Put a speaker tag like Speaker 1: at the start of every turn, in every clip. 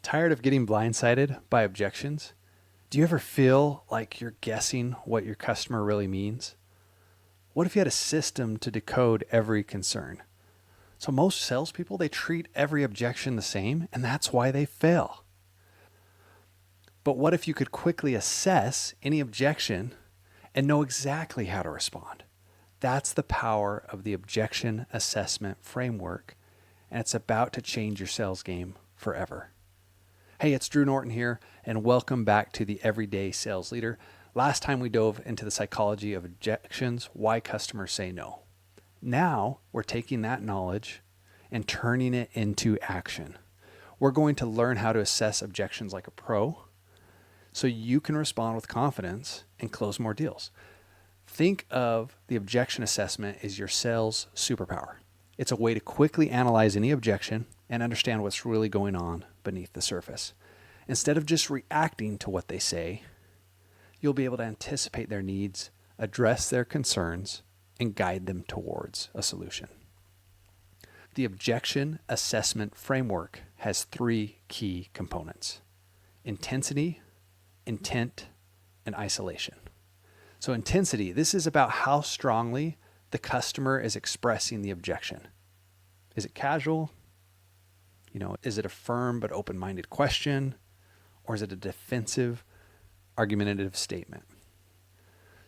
Speaker 1: Tired of getting blindsided by objections? Do you ever feel like you're guessing what your customer really means? What if you had a system to decode every concern? So most salespeople, they treat every objection the same, and that's why they fail. But what if you could quickly assess any objection and know exactly how to respond? That's the power of the objection assessment framework, and it's about to change your sales game forever. Hey, it's Drew Norton here, and welcome back to the Everyday Sales Leader. Last time we dove into the psychology of objections, why customers say no. Now we're taking that knowledge and turning it into action. We're going to learn how to assess objections like a pro so you can respond with confidence and close more deals. Think of the objection assessment as your sales superpower. It's a way to quickly analyze any objection and understand what's really going on beneath the surface. Instead of just reacting to what they say, you'll be able to anticipate their needs, address their concerns, and guide them towards a solution. The objection assessment framework has three key components: intensity, intent, and isolation. So intensity, this is about how strongly the customer is expressing the objection. Is it casual? Is it a firm but open-minded question? Or is it a defensive, argumentative statement?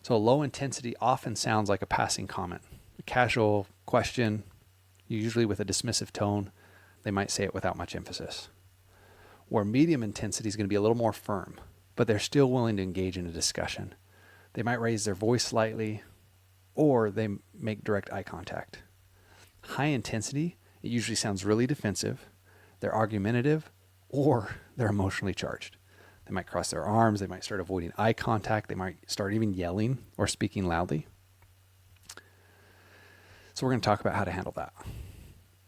Speaker 1: So a low intensity often sounds like a passing comment. A casual question, usually with a dismissive tone, they might say it without much emphasis. Where medium intensity is going to be a little more firm, but they're still willing to engage in a discussion. They might raise their voice slightly, or they make direct eye contact. High intensity, it usually sounds really defensive, they're argumentative, or they're emotionally charged. They might cross their arms, they might start avoiding eye contact, they might start even yelling or speaking loudly. So we're going to talk about how to handle that.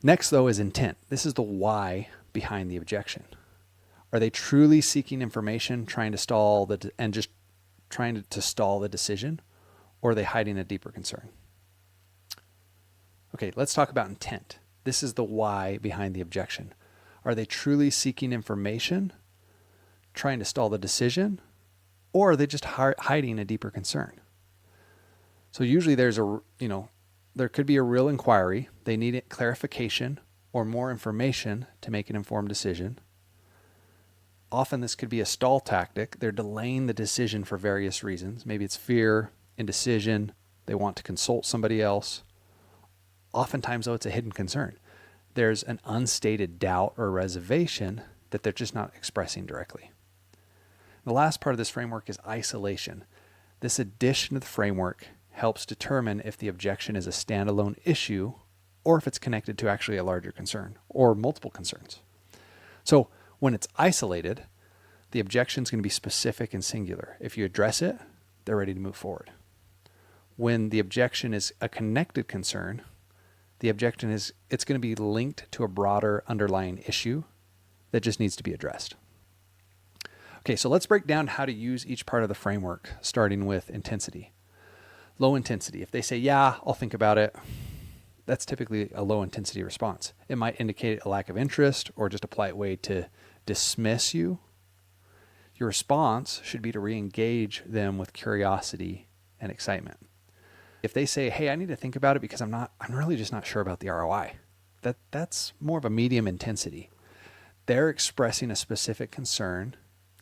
Speaker 1: Next, though, is intent. This is the why behind the objection. Are they truly seeking information, trying to stall the decision, or are they hiding a deeper concern? Okay, let's talk about intent. This is the why behind the objection. Are they truly seeking information, trying to stall the decision, or are they just hiding a deeper concern? So usually there could be a real inquiry. They need clarification or more information to make an informed decision. Often this could be a stall tactic. They're delaying the decision for various reasons. Maybe it's fear, indecision. They want to consult somebody else. Oftentimes, though, it's a hidden concern. There's an unstated doubt or reservation that they're just not expressing directly. The last part of this framework is isolation. This addition to the framework helps determine if the objection is a standalone issue or if it's connected to actually a larger concern or multiple concerns. So when it's isolated, the objection is going to be specific and singular. If you address it, they're ready to move forward. When the objection is a connected concern, the objection it's going to be linked to a broader underlying issue that just needs to be addressed. Okay, so let's break down how to use each part of the framework, starting with intensity. Low intensity. If they say, yeah, I'll think about it, that's typically a low intensity response. It might indicate a lack of interest or just a polite way to dismiss you. Your response should be to re-engage them with curiosity and excitement. If they say, hey, I need to think about it because I'm really just not sure about the ROI, that's more of a medium intensity. They're expressing a specific concern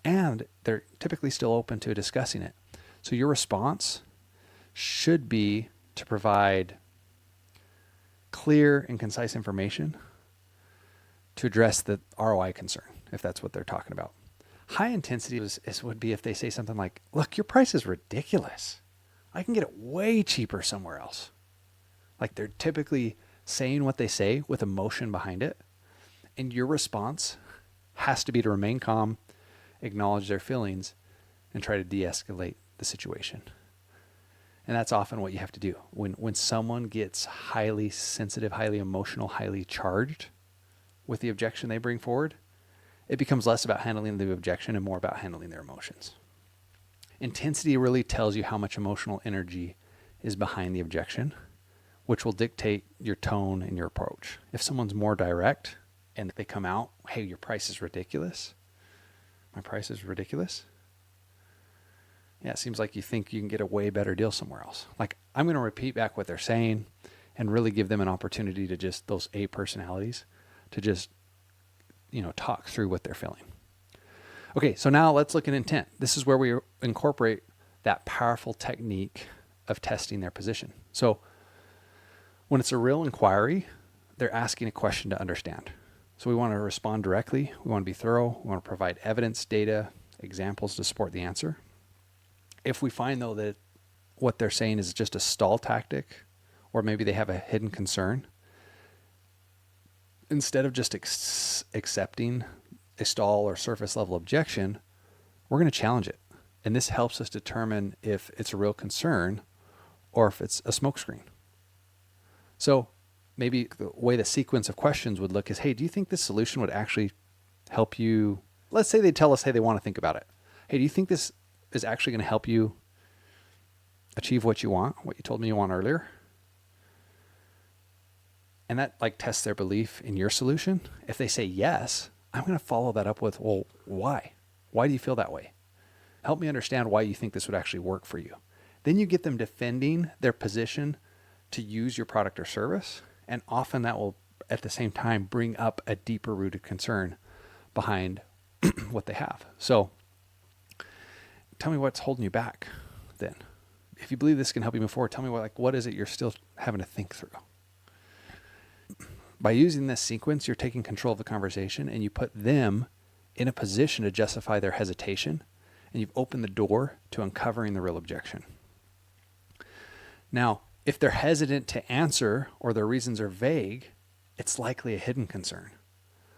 Speaker 1: and they're typically still open to discussing it. So your response should be to provide clear and concise information to address the ROI concern, if that's what they're talking about. High intensity would be if they say something like, look, your price is ridiculous. I can get it way cheaper somewhere else. Like they're typically saying what they say with emotion behind it. And your response has to be to remain calm, acknowledge their feelings, and try to de-escalate the situation. And that's often what you have to do. When someone gets highly sensitive, highly emotional, highly charged with the objection they bring forward, it becomes less about handling the objection and more about handling their emotions. Intensity really tells you how much emotional energy is behind the objection, which will dictate your tone and your approach. If someone's more direct and they come out, hey, your price is ridiculous, My price is ridiculous. Yeah, it seems like you think you can get a way better deal somewhere else. Like, I'm going to repeat back what they're saying and really give them an opportunity to just, those A personalities, to just, talk through what they're feeling. Okay, so now let's look at intent. This is where we incorporate that powerful technique of testing their position. So when it's a real inquiry, they're asking a question to understand. So we want to respond directly. We want to be thorough. We want to provide evidence, data, examples to support the answer. If we find, though, that what they're saying is just a stall tactic, or maybe they have a hidden concern, instead of just accepting a stall or surface level objection, we're going to challenge it. And this helps us determine if it's a real concern or if it's a smokescreen. So maybe the way the sequence of questions would look is, hey, do you think this solution would actually help you? Let's say they tell us, hey, they want to think about it. Hey, do you think this is actually going to help you achieve what you want, what you told me you want earlier? And that tests their belief in your solution. If they say yes, I'm going to follow that up with, well, why? Why do you feel that way? Help me understand why you think this would actually work for you. Then you get them defending their position to use your product or service. And often that will, at the same time, bring up a deeper rooted concern behind what they have. So tell me what's holding you back then. If you believe this can help you move forward, tell me what is it you're still having to think through. By using this sequence, you're taking control of the conversation and you put them in a position to justify their hesitation, and you've opened the door to uncovering the real objection. Now, if they're hesitant to answer or their reasons are vague, it's likely a hidden concern.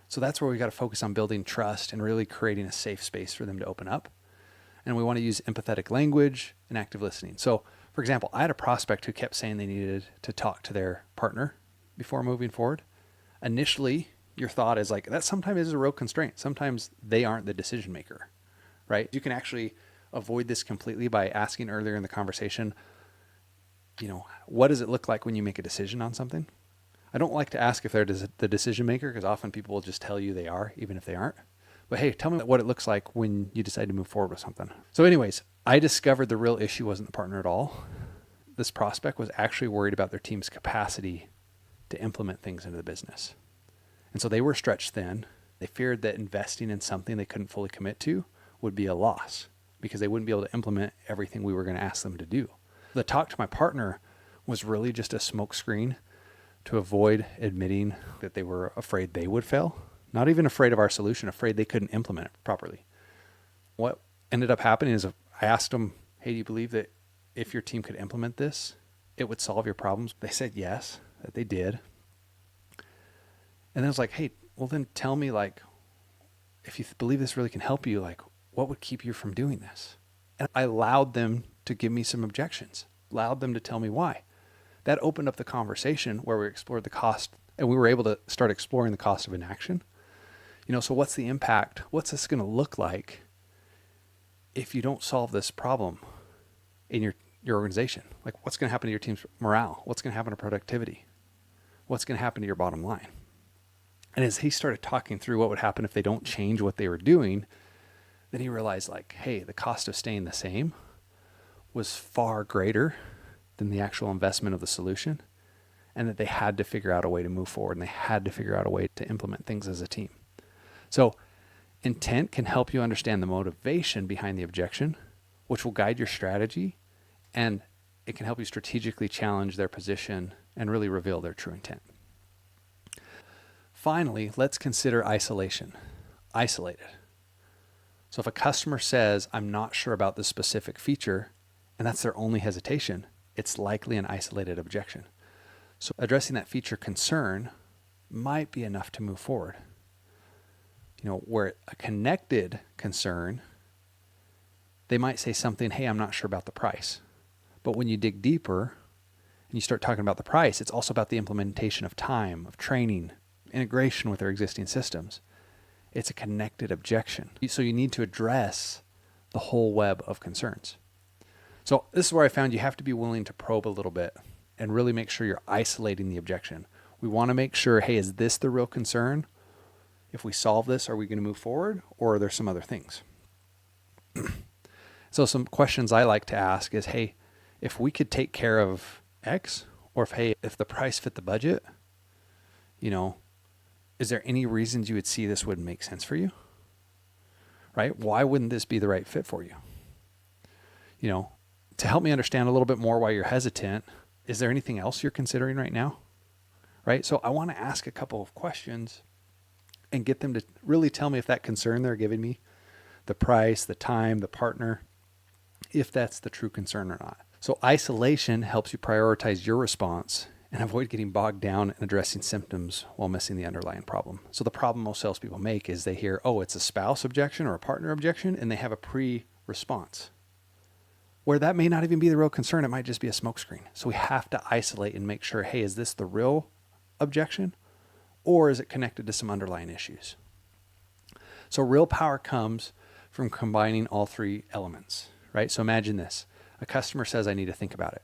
Speaker 1: So that's where we got to focus on building trust and really creating a safe space for them to open up. And we want to use empathetic language and active listening. So, for example, I had a prospect who kept saying they needed to talk to their partner before moving forward. Initially, your thought is that sometimes is a real constraint. Sometimes they aren't the decision maker, right? You can actually avoid this completely by asking earlier in the conversation, what does it look like when you make a decision on something? I don't like to ask if they're the decision maker, because often people will just tell you they are, even if they aren't. But hey, tell me what it looks like when you decide to move forward with something. So anyways, I discovered the real issue wasn't the partner at all. This prospect was actually worried about their team's capacity to implement things into the business. And so they were stretched thin. They feared that investing in something they couldn't fully commit to would be a loss, because they wouldn't be able to implement everything we were going to ask them to do. The talk to my partner was really just a smokescreen to avoid admitting that they were afraid they would fail. Not even afraid of our solution, afraid they couldn't implement it properly. What ended up happening is I asked them, hey, do you believe that if your team could implement this, it would solve your problems? They said yes, that they did. And then I was like, hey, well then tell me if you believe this really can help you, what would keep you from doing this? And I allowed them to give me some objections, allowed them to tell me why. That opened up the conversation where we explored the cost, and we were able to start exploring the cost of inaction. So what's the impact? What's this going to look like if you don't solve this problem in your organization? What's going to happen to your team's morale? What's going to happen to productivity? What's going to happen to your bottom line? And as he started talking through what would happen if they don't change what they were doing, then he realized hey, the cost of staying the same was far greater than the actual investment of the solution, and that they had to figure out a way to move forward, and they had to figure out a way to implement things as a team. So intent can help you understand the motivation behind the objection, which will guide your strategy, and it can help you strategically challenge their position and really reveal their true intent. Finally, let's consider isolation. Isolated. So if a customer says, I'm not sure about this specific feature, and that's their only hesitation, it's likely an isolated objection. So addressing that feature concern might be enough to move forward. Where a connected concern, they might say something, hey, I'm not sure about the price. But when you dig deeper and you start talking about the price, it's also about the implementation of time, of training, integration with their existing systems. It's a connected objection. So you need to address the whole web of concerns. So this is where I found you have to be willing to probe a little bit and really make sure you're isolating the objection. We want to make sure, hey, is this the real concern? If we solve this, are we going to move forward, or are there some other things? So some questions I like to ask is, hey, if we could take care of X, or if the price fit the budget, is there any reasons you would see this wouldn't make sense for you? Right? Why wouldn't this be the right fit for you? To help me understand a little bit more why you're hesitant, is there anything else you're considering right now? Right? So I want to ask a couple of questions and get them to really tell me if that concern they're giving me, the price, the time, the partner, if that's the true concern or not. So isolation helps you prioritize your response and avoid getting bogged down in addressing symptoms while missing the underlying problem. So the problem most salespeople make is they hear, oh, it's a spouse objection or a partner objection, and they have a pre-response where that may not even be the real concern. It might just be a smokescreen. So we have to isolate and make sure, hey, is this the real objection, or is it connected to some underlying issues? So real power comes from combining all three elements, right? So imagine this. A customer says, I need to think about it.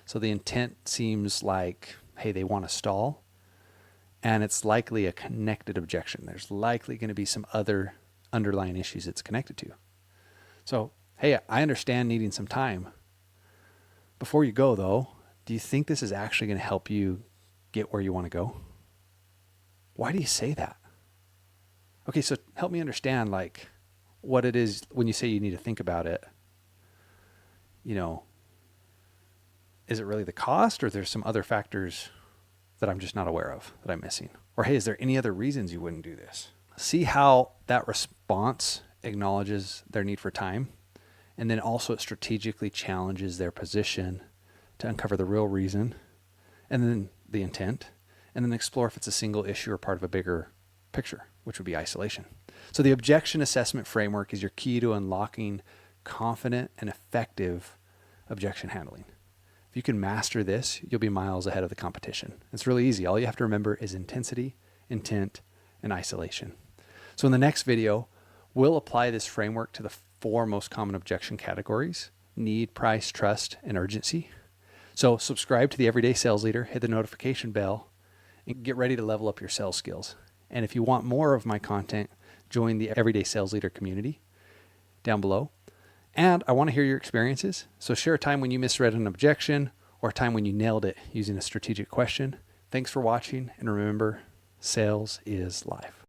Speaker 1: So the intent seems like, hey, they want to stall, and it's likely a connected objection. There's likely going to be some other underlying issues it's connected to. So, hey, I understand needing some time. Before you go, though, do you think this is actually going to help you get where you want to go? Why do you say that? Okay, so help me understand like what it is when you say you need to think about it. Is it really the cost, or there's some other factors that I'm just not aware of that I'm missing? Or hey, is there any other reasons you wouldn't do this? See how that response acknowledges their need for time, and then also it strategically challenges their position to uncover the real reason, and then the intent, and then explore if it's a single issue or part of a bigger picture, which would be isolation. So the objection assessment framework is your key to unlocking confident and effective objection handling. If you can master this, you'll be miles ahead of the competition. It's really easy. All you have to remember is intensity, intent, and isolation. So in the next video, we'll apply this framework to the 4 most common objection categories: need, price, trust, and urgency. So subscribe to the Everyday Sales Leader, hit the notification bell, and get ready to level up your sales skills. And if you want more of my content, join the Everyday Sales Leader community down below. And I want to hear your experiences. So share a time when you misread an objection or a time when you nailed it using a strategic question. Thanks for watching. And remember, sales is life.